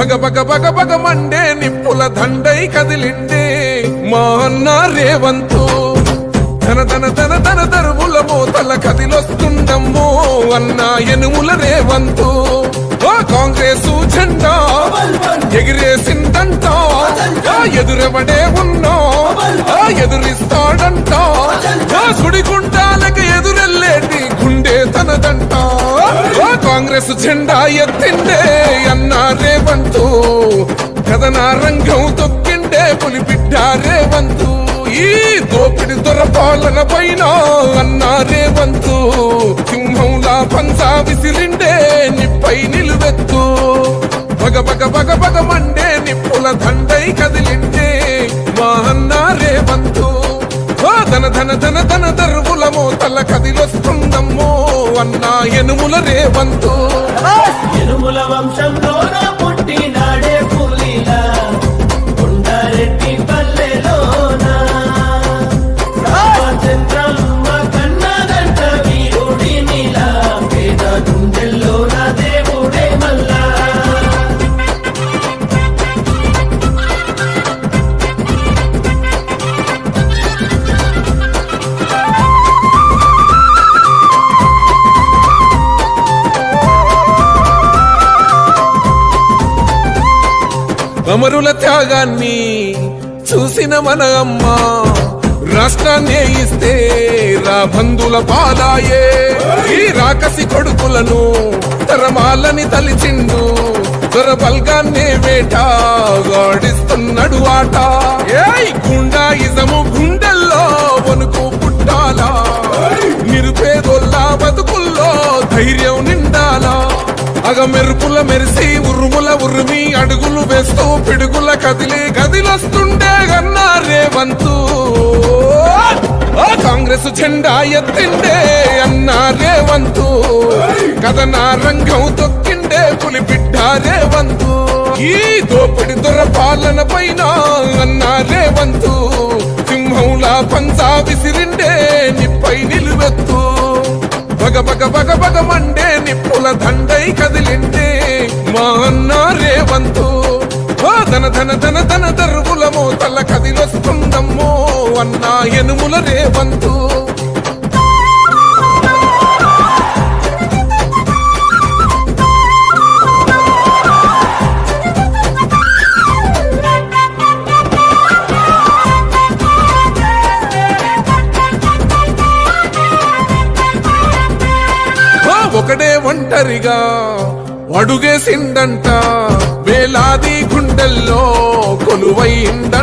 బగ బగ బగ Monday నిప్పుల దండై కదిలిండే మా అన్న రేవంతు ధన ధన ధన ధన దరువుల మోతల కదిలొస్తుండమ్మో అన్న ఎనుముల రేవంతు కాంగ్రెస్ జెండా ఎగిరేసిందంట ఎదురెవడే ఉన్నా ఎదురిస్తాడంట సుడిగుండాలకి ఎదురెల్లేటి గుండె తనదంట కాంగ్రెస్ జెండా ఎత్తిండే అన్న రేవంతు కథన రంగం తొక్కిండే పులిబిడ్డ రేవంతు ఈ దోపిడి దొరపాలన పైన అన్న రేవంతు సింహంలా పంచా విసిరిండే నిప్పై నిలువెత్తు బగ బగ బగ బగ మండే నిప్పుల దండై కదిలిండే మా అన్న రేవంతు ధన ధన ధన ధన దరువుల మోతల కదిలొస్తుందమ్మో అన్న ఎనుముల రేవంతు ఎనుముల వంశంలో పుట్టినాడే పులిలా కొండారెడ్డి పల్లెలోనా రామచంద్రమ్మ కన్నదంట వీరుడి నీలా పేద గుండెల్లోన దేవుడే మల్లా అమరుల త్యాగాన్ని చూసిన మన అమ్మ రాష్ట్రాన్ని ఇస్తే రా బంధుల పాలాయే ఈ రాకసి కొడుకులను తరమాలని తలిచిండు దొర బల్గాన్నే వేటాడిస్తున్నాడు ఆట ఏయ్ గుండాయిజము గుండెల్లో వణుకు పుట్టాలా నిరుపేదోల్లా బతుకుల్లో ధైర్యం నిండాలా అగ మెరుపుల మెరిసి ఉరుముల ఉరిమి అడుగులు వేస్తూ పిడుగుల కదిలి గదిలొస్తుండే గన్నా రేవంతు కాంగ్రెస్ జెండా ఎత్తిండే అన్న రేవంతు కథన రంగం తొక్కిండే పులిబిడ్డ రేవంతు ఈ దోపిడి దొరపాలన పైన అన్న రేవంతు సింహంలా పంచా విసిరిండే నిప్పై నిలువెత్తు బగ బగ బగ బగ మండే నిప్పుల దండై కదిలిండే మా అన్న రేవంతు ధన ధన ధన ధన దరువుల మోతల కదిలొస్తుందమ్మో అన్న ఎనుముల రేవంతు ఒకడే ఒంటరిగా అడుగేసిందంట వేలాది గుండెల్లో కొలువైందంట